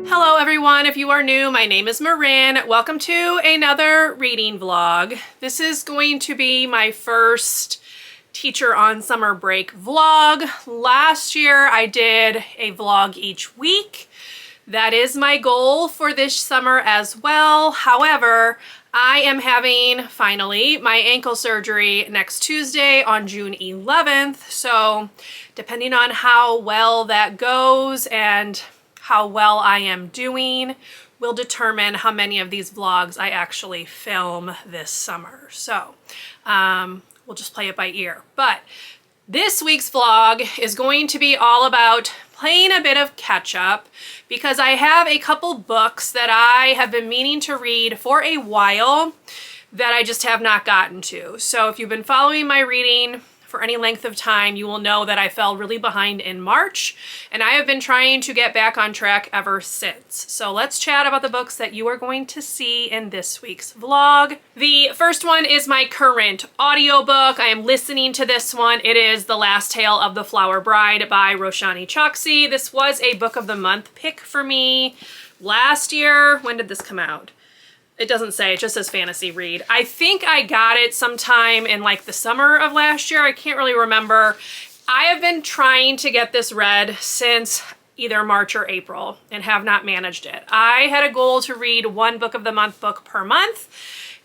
Hello everyone, if you are new, my name is Marin. Welcome to another reading vlog. This is going to be my first teacher on summer break vlog. Last year I did a vlog each week. That is my goal for this summer as well. However, I am having, finally, my ankle surgery next Tuesday on June 11th. So depending on how well that goes and how well I am doing will determine how many of these vlogs I actually film this summer. So we'll just play it by ear. But this week's vlog is going to be all about playing a bit of catch up because I have a couple books that I have been meaning to read for a while that I just have not gotten to. So if you've been following my reading for any length of time, you will know that I fell really behind in March, and I have been trying to get back on track ever since. So let's chat about the books that you are going to see in this week's vlog. The first one is my current audiobook. I am listening to this one. It is The Last Tale of the Flower Bride by Roshani Chokshi. This was a book of the month pick for me last year. When did this come out? It doesn't say, it just says fantasy read. I think I got it sometime in like the summer of last year. I can't really remember. I have been trying to get this read since either March or April and have not managed it. I had a goal to read one book of the month book per month,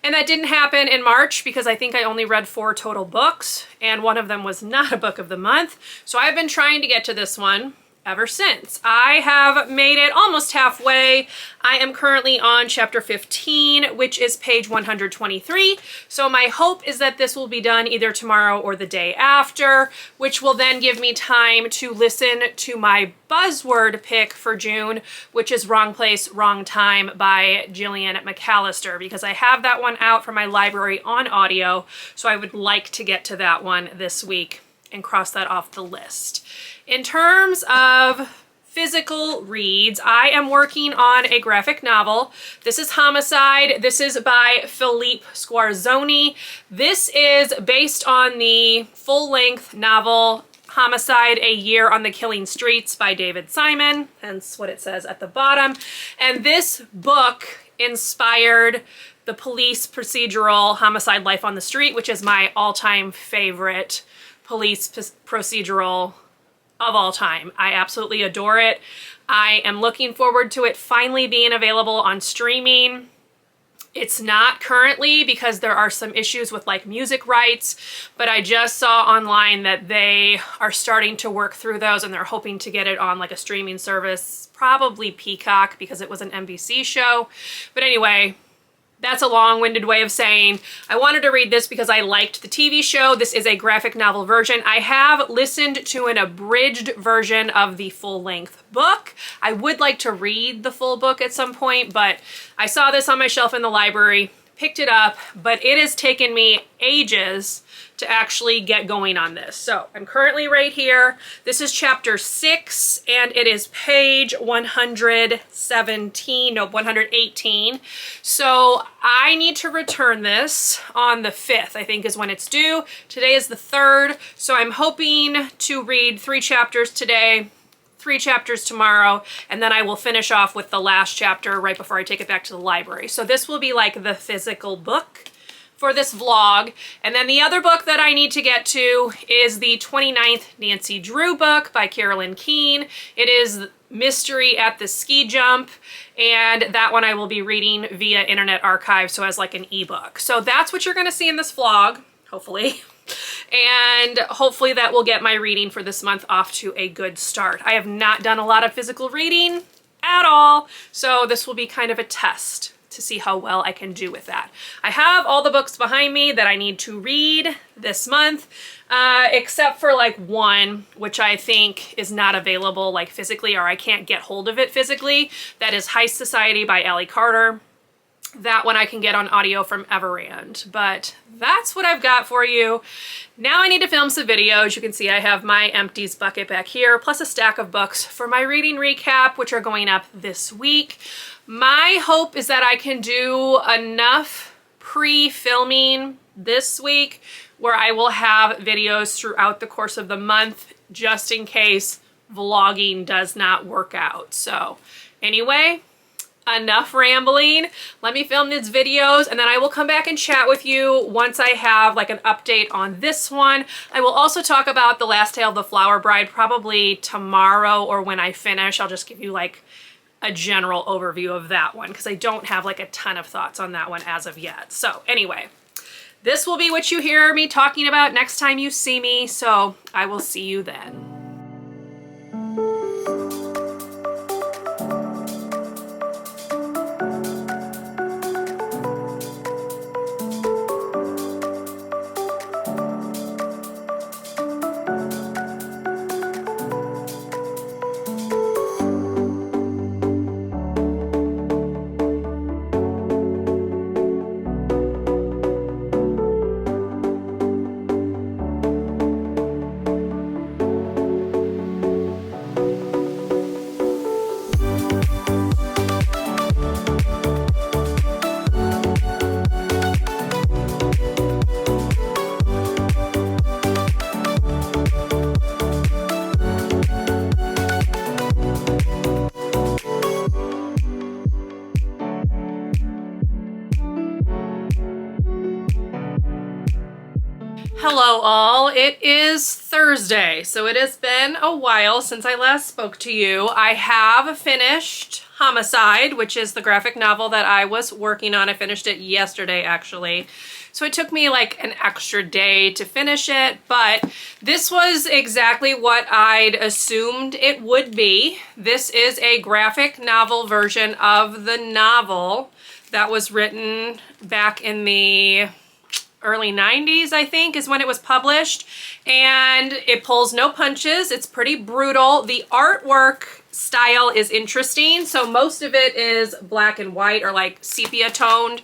and that didn't happen in March because I think I only read 4 total books and one of them was not a book of the month. So I've been trying to get to this one ever since. I have made it almost halfway. I am currently on chapter 15, which is page 123. So my hope is that this will be done either tomorrow or the day after, which will then give me time to listen to my buzzword pick for June, which is Wrong Place, Wrong Time by Gillian McAllister, because I have that one out from my library on audio. So I would like to get to that one this week and cross that off the list. In terms of physical reads, I am working on a graphic novel. This is Homicide. This is by Philippe Squarzoni. This is based on the full-length novel Homicide, A Year on the Killing Streets by David Simon, hence what it says at the bottom. And this book inspired the police procedural Homicide: Life on the Street, which is my all-time favorite police procedural of all time. I absolutely adore it. I am looking forward to it finally being available on streaming. It's not currently because there are some issues with like music rights, but I just saw online that they are starting to work through those and they're hoping to get it on like a streaming service, probably Peacock because it was an NBC show. But anyway, that's a long-winded way of saying I wanted to read this because I liked the TV show. This is a graphic novel version. I have listened to an abridged version of the full-length book. I would like to read the full book at some point, but I saw this on my shelf in the library, picked it up, but it has taken me ages to actually get going on this. So I'm currently right here. This is chapter 6 and it is page 118. So I need to return this on the 5th, I think is when it's due. Today is the 3rd. So I'm hoping to read 3 chapters today, 3 chapters tomorrow, and then I will finish off with the last chapter right before I take it back to the library. So this will be like the physical book for this vlog. And then the other book that I need to get to is the 29th Nancy Drew book by Carolyn Keene. It is Mystery at the Ski Jump, and that one I will be reading via Internet Archive, so as like an ebook. So that's what you're gonna see in this vlog, hopefully. And hopefully that will get my reading for this month off to a good start. I have not done a lot of physical reading at all, so this will be kind of a test to see how well I can do with that. I have all the books behind me that I need to read this month, except for like one, which I think is not available like physically, or I can't get hold of it physically. That is Heist Society by Ally Carter. That one I can get on audio from Everand, but that's what I've got for you. Now I need to film some videos. You can see I have my empties bucket back here, plus a stack of books for my reading recap, which are going up this week. My hope is that I can do enough pre-filming this week where I will have videos throughout the course of the month, just in case vlogging does not work out. So Anyway, enough rambling. Let me film these videos and then I will come back and chat with you once I have like an update on this one. I will also talk about The Last Tale of the Flower Bride probably tomorrow or when I finish. I'll just give you like a general overview of that one because I don't have like a ton of thoughts on that one as of yet. So anyway, this will be what you hear me talking about next time you see me. So I will see you then. Hello all, it is Thursday, so it has been a while since I last spoke to you. I have finished Homicide, which is the graphic novel that I was working on. I finished it yesterday actually. So it took me like an extra day to finish it, but this was exactly what I'd assumed it would be. This is a graphic novel version of the novel that was written back in the early 90s, I think, is when it was published, and it pulls no punches. It's pretty brutal. The artwork style is interesting. So most of it is black and white or like sepia toned.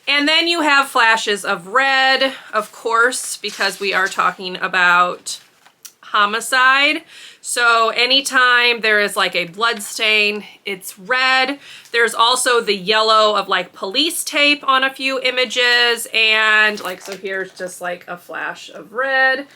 And then you have flashes of red, of course, because we are talking about homicide. So anytime there is like a blood stain, it's red. There's also the yellow of like police tape on a few images. And like, so here's just like a flash of red.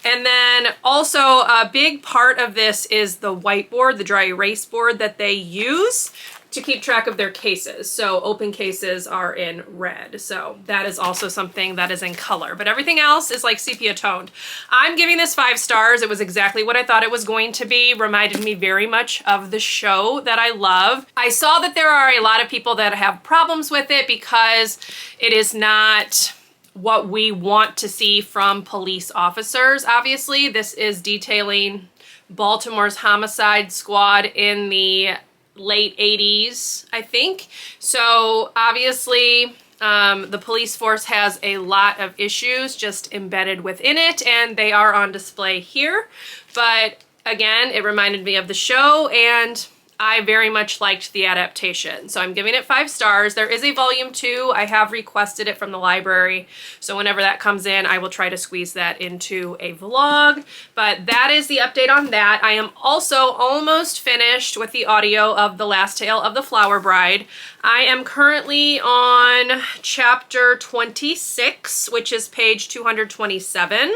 And then also a big part of this is the whiteboard, the dry erase board that they use to keep track of their cases. So open cases are in red. So that is also something that is in color, but everything else is like sepia toned. I'm giving this 5 stars. It was exactly what I thought it was going to be. Reminded me very much of the show that I love. I saw that there are a lot of people that have problems with it because it is not what we want to see from police officers. Obviously, this is detailing Baltimore's homicide squad in the late 80s, I think. So obviously the police force has a lot of issues just embedded within it, and they are on display here. But again, it reminded me of the show, and I very much liked the adaptation. So I'm giving it 5 stars. There is a volume 2. I have requested it from the library. So whenever that comes in, I will try to squeeze that into a vlog. But that is the update on that. I am also almost finished with the audio of The Last Tale of the Flower Bride. I am currently on chapter 26, which is page 227.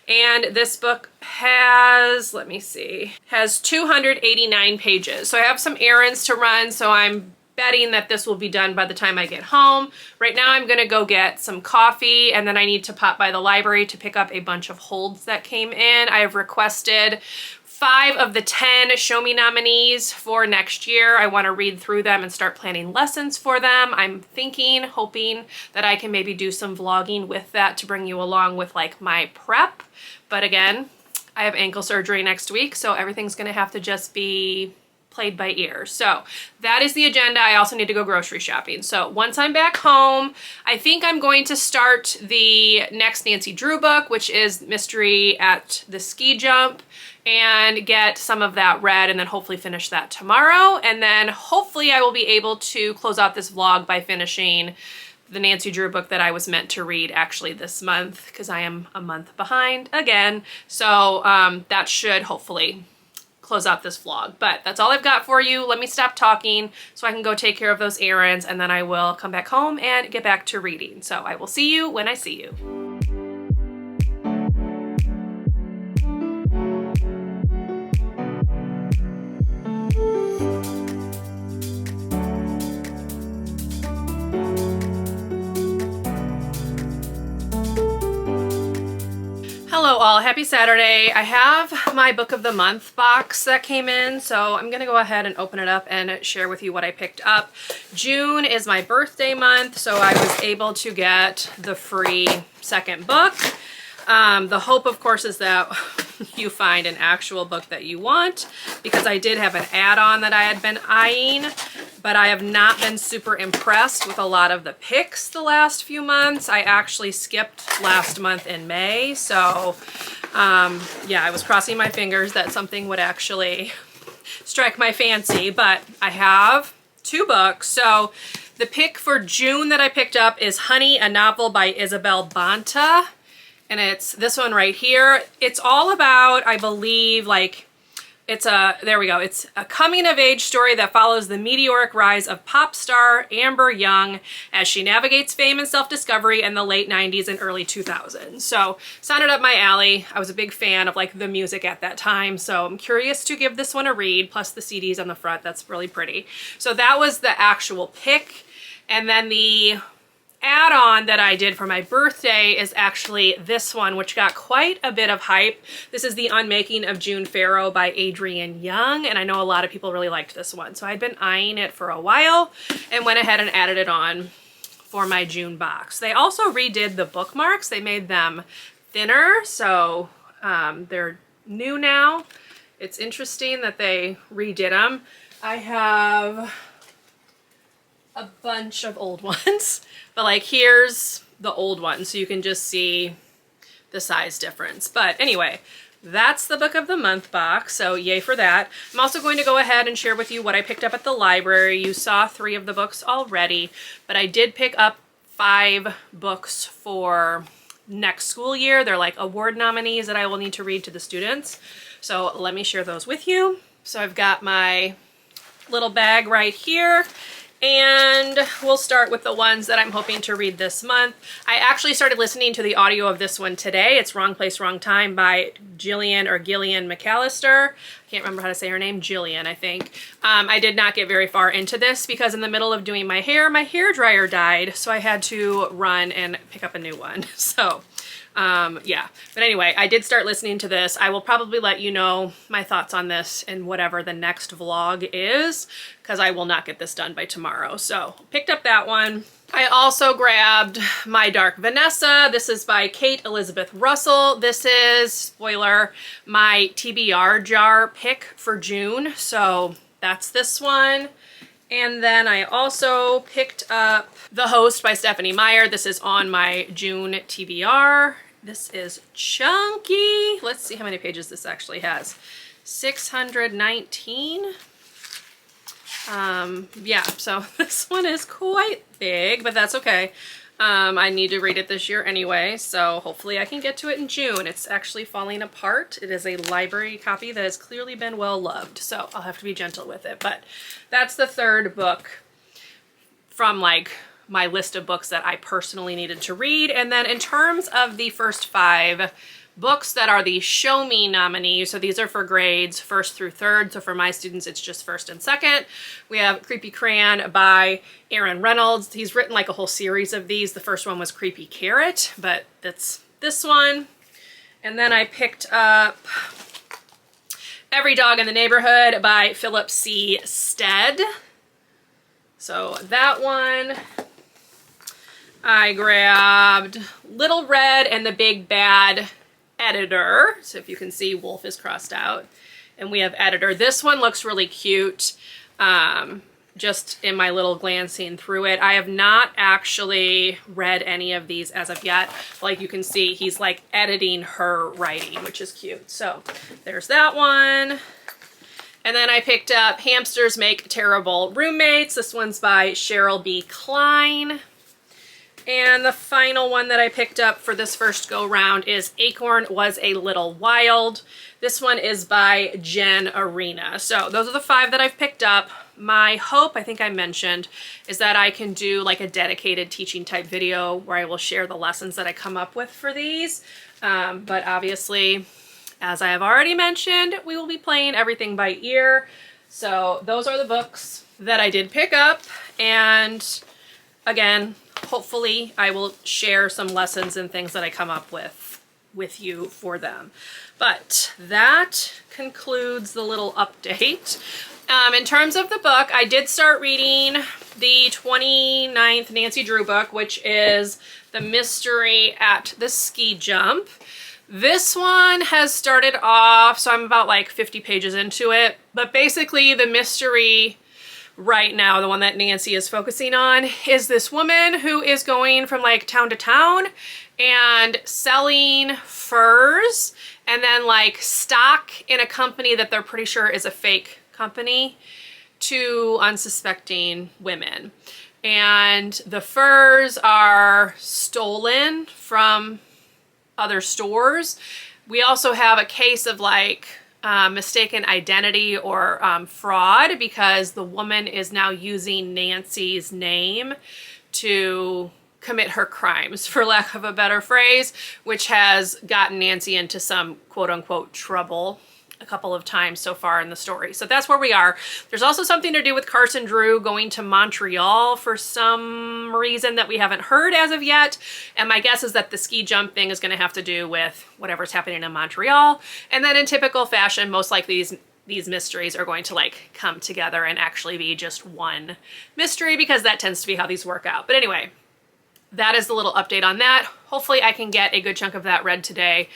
And this book has, let me see, has 289 pages. So I have some errands to run, so I'm betting that this will be done by the time I get home. Right now I'm gonna go get some coffee, and then I need to pop by the library to pick up a bunch of holds that came in. I have requested 5 of the 10 Show Me nominees for next year. I want to read through them and start planning lessons for them. I'm thinking, hoping that I can maybe do some vlogging with that to bring you along with like my prep. But again, I have ankle surgery next week, so everything's gonna have to just be played by ear. So that is the agenda. I also need to go grocery shopping. So once I'm back home, I think I'm going to start the next Nancy Drew book, which is Mystery at the Ski Jump, and get some of that read, and then hopefully finish that tomorrow. And then hopefully I will be able to close out this vlog by finishing the Nancy Drew book that I was meant to read actually this month, because I am a month behind again. So that should hopefully close out this vlog. But that's all I've got for you. Let me stop talking so I can go take care of those errands, and then I will come back home and get back to reading. So I will see you when I see you. happy Saturday. I have my book of the month box that came in, so I'm gonna go ahead and open it up and share with you what I picked up. June is my birthday month, so I was able to get the free second book. The hope, of course, is that you find an actual book that you want, because I did have an add-on that I had been eyeing, but I have not been super impressed with a lot of the picks the last few months. I actually skipped last month in May, so yeah, I was crossing my fingers that something would actually strike my fancy, but I have two books. So the pick for June that I picked up is Honey, a novel by Isabel Bonta. And it's this one right here. It's all about, I believe, like, there we go. It's a coming of age story that follows the meteoric rise of pop star Amber Young as she navigates fame and self-discovery in the late 90s and early 2000s. So sounded up my alley. I was a big fan of like the music at that time. So I'm curious to give this one a read, plus the CDs on the front. That's really pretty. So that was the actual pick. And then the add-on that I did for my birthday is actually this one, which got quite a bit of hype. This is The Unmaking of June Farrow by Adrienne Young, and I know a lot of people really liked this one. So I'd been eyeing it for a while and went ahead and added it on for my June box. They also redid the bookmarks. They made them thinner, so they're new now. It's interesting that they redid them. I have a bunch of old ones, but like here's the old one, so you can just see the size difference. But anyway, that's the book of the month box, so yay for that. I'm also going to go ahead and share with you what I picked up at the library. You saw 3 of the books already, but I did pick up 5 books for next school year. They're like award nominees that I will need to read to the students. So let me share those with you. So I've got my little bag right here, and we'll start with the ones that I'm hoping to read this month. I actually started listening to the audio of this one today. It's Wrong Place, Wrong Time by Gillian McAllister. I can't remember how to say her name. Gillian, I think. I did not get very far into this because in the middle of doing my hair dryer died, so I had to run and pick up a new one. So yeah, but anyway, I did start listening to this. I will probably let you know my thoughts on this in whatever the next vlog is, because I will not get this done by tomorrow. So picked up that one. I also grabbed My Dark Vanessa. This is by Kate Elizabeth Russell. This is, spoiler, my TBR jar pick for June. So that's this one. And then I also picked up The Host by Stephenie Meyer. This is on my June TBR. This is chunky. Let's see how many pages this actually has. 619. Yeah, so this one is quite big, but that's okay. I need to read it this year anyway, so hopefully I can get to it in June. It's actually falling apart. It is a library copy that has clearly been well loved, so I'll have to be gentle with it. But that's the third book from like my list of books that I personally needed to read. And then in terms of the first 5 books that are the Show Me nominees, so these are for grades 1st through 3rd. So for my students, it's just 1st and 2nd. We have Creepy Crayon by Aaron Reynolds. He's written like a whole series of these. The first one was Creepy Carrot, but that's this one. And then I picked up Every Dog in the Neighborhood by Philip C. Stead. So that one. I grabbed Little Red and the Big Bad Editor. So if you can see, Wolf is crossed out. And we have Editor. This one looks really cute. Just in my little glancing through it. I have not actually read any of these as of yet. Like you can see, he's like editing her writing, which is cute. So there's that one. And then I picked up Hamsters Make Terrible Roommates. This one's by Cheryl B. Klein. And the final one that I picked up for this first go round is Acorn Was a Little Wild. This one is by Jen Arena. So those are the 5 that I've picked up. My hope, I think I mentioned, is that I can do like a dedicated teaching type video where I will share the lessons that I come up with for these. But obviously, as I have already mentioned, we will be playing everything by ear. So those are the books that I did pick up. And again, hopefully I will share some lessons and things that I come up with with you for them. But that concludes the little update. In terms of the book, I did start reading the 29th Nancy Drew book, which is The Mystery at the Ski Jump. This one has started off, so I'm about like 50 pages into it, but basically the mystery right now, the one that Nancy is focusing on, is this woman who is going from like town to town and selling furs and then like stock in a company that they're pretty sure is a fake company to unsuspecting women. And the furs are stolen from other stores. We also have a case of like mistaken identity or fraud, because the woman is now using Nancy's name to commit her crimes, for lack of a better phrase, which has gotten Nancy into some quote-unquote trouble a couple of times so far in the story. So that's where we are. There's also something to do with Carson Drew going to Montreal for some reason that we haven't heard as of yet. And my guess is that the ski jump thing is going to have to do with whatever's happening in Montreal. And then in typical fashion, most likely these mysteries are going to like come together and actually be just one mystery, because that tends to be how these work out. But anyway, that is the little update on that. Hopefully I can get a good chunk of that read today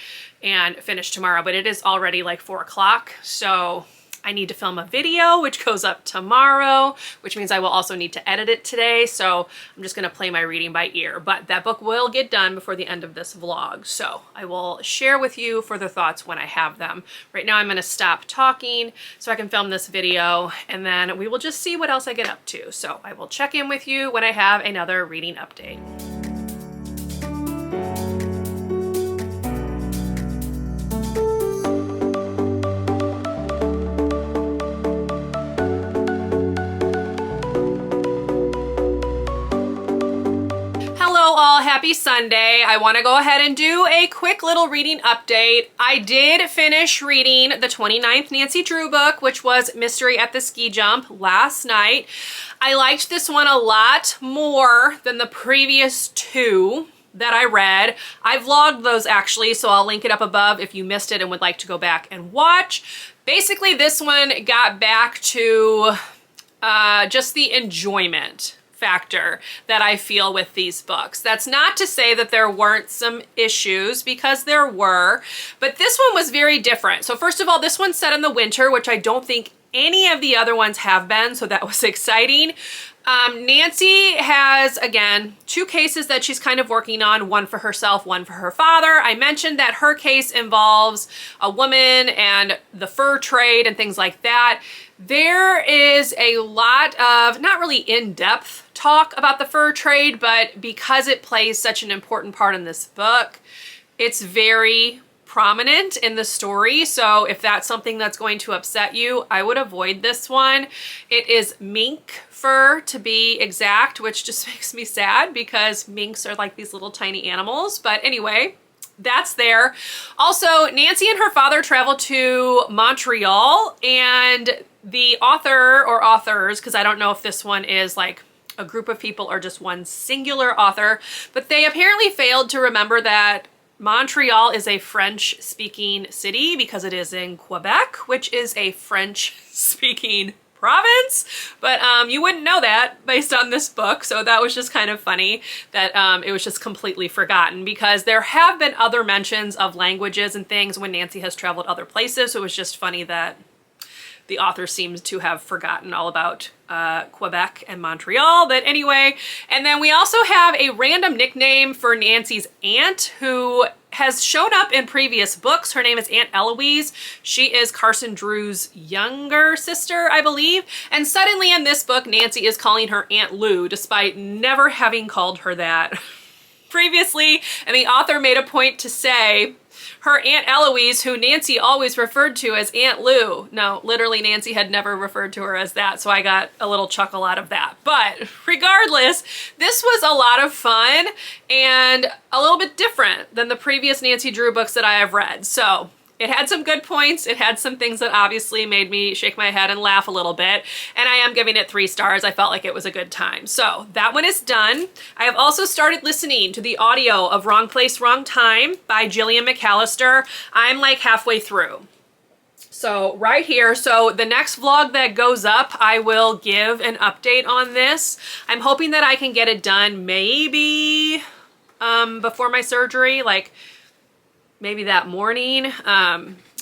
and finish tomorrow, but it is already like 4 o'clock, so I need to film a video, which goes up tomorrow, which means I will also need to edit it today, so I'm just gonna play my reading by ear. But that book will get done before the end of this vlog, so I will share with you further thoughts when I have them. Right now I'm gonna stop talking so I can film this video, and then we will just see what else I get up to. So I will check in with you when I have another reading update. Happy Sunday. I want to go ahead and do a quick little reading update. I did finish reading the 29th Nancy Drew book, which was Mystery at the Ski Jump, last night. I liked this one a lot more than the previous two that I read. I vlogged those actually, so I'll link it up above if you missed it and would like to go back and watch. Basically, this one got back to just the enjoyment factor that I feel with these books. That's not to say that there weren't some issues, because there were, but this one was very different. So first of all, this one's set in the winter, which I don't think any of the other ones have been, so that was exciting. Nancy has, again, 2 cases that she's kind of working on, one for herself, one for her father. I mentioned that her case involves a woman and the fur trade and things like that. There is a lot of, not really in-depth talk about the fur trade, but because it plays such an important part in this book, it's very prominent in the story. So if that's something that's going to upset you, I would avoid this one. It is mink fur, to be exact, which just makes me sad because minks are like these little tiny animals. But anyway, that's there. Also, Nancy and her father traveled to Montreal, and the author or authors, because I don't know if this one is like a group of people or just one singular author, but they apparently failed to remember that Montreal is a French-speaking city because it is in Quebec, which is a French-speaking province, but you wouldn't know that based on this book, so that was just kind of funny that it was just completely forgotten, because there have been other mentions of languages and things when Nancy has traveled other places, so it was just funny that the author seems to have forgotten all about Quebec and Montreal, but anyway. And then we also have a random nickname for Nancy's aunt, who has shown up in previous books. Her name is Aunt Eloise. She is Carson Drew's younger sister, I believe. And suddenly in this book, Nancy is calling her Aunt Lou, despite never having called her that previously. And the author made a point to say her Aunt Eloise, who Nancy always referred to as Aunt Lou. No, literally Nancy had never referred to her as that, so I got a little chuckle out of that. But regardless, this was a lot of fun and a little bit different than the previous Nancy Drew books that I have read. So it had some good points. It had some things that obviously made me shake my head and laugh a little bit. And I am giving it 3 stars. I felt like it was a good time. So that one is done. I have also started listening to the audio of Wrong Place, Wrong Time by Gillian McAllister. I'm like halfway through. So right here, so the next vlog that goes up, I will give an update on this. I'm hoping that I can get it done maybe before my surgery, like maybe that morning.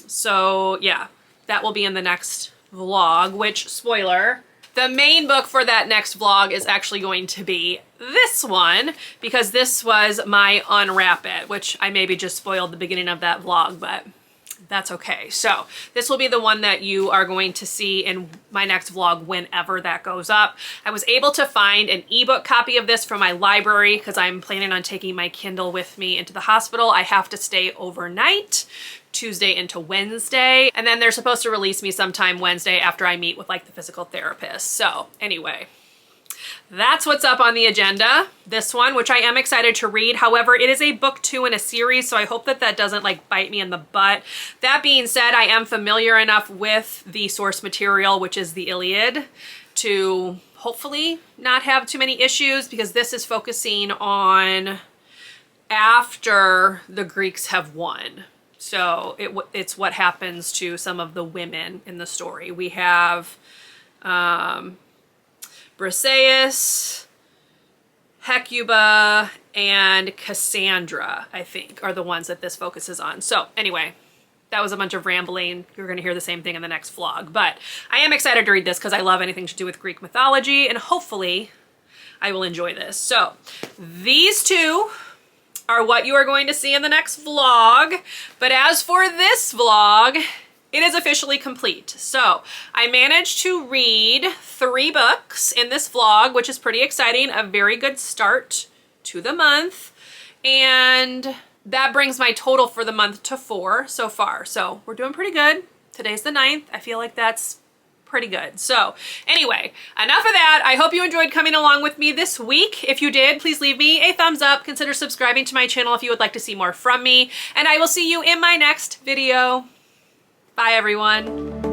So yeah, that will be in the next vlog, which, spoiler, the main book for that next vlog is actually going to be this one, because this was my Unwrap It, which I maybe just spoiled the beginning of that vlog, but that's okay. So this will be the one that you are going to see in my next vlog whenever that goes up. I was able to find an ebook copy of this from my library because I'm planning on taking my Kindle with me into the hospital. I have to stay overnight, Tuesday into Wednesday, and then they're supposed to release me sometime Wednesday after I meet with like the physical therapist. So anyway, that's what's up on the agenda. This one, which I am excited to read. However, it is a book 2 in a series, so I hope that that doesn't like bite me in the butt. That being said, I am familiar enough with the source material, which is the Iliad, to hopefully not have too many issues, because this is focusing on after the Greeks have won. So it's what happens to some of the women in the story. We have Briseis, Hecuba, and Cassandra, I think, are the ones that this focuses on. So anyway, that was a bunch of rambling. You're going to hear the same thing in the next vlog. But I am excited to read this because I love anything to do with Greek mythology, and hopefully I will enjoy this. So these 2 are what you are going to see in the next vlog. But as for this vlog, it is officially complete. So I managed to read 3 books in this vlog, which is pretty exciting. A very good start to the month. And that brings my total for the month to 4 so far. So we're doing pretty good. Today's the 9th. I feel like that's pretty good. So anyway, enough of that. I hope you enjoyed coming along with me this week. If you did, please leave me a thumbs up. Consider subscribing to my channel if you would like to see more from me. And I will see you in my next video. Bye, everyone.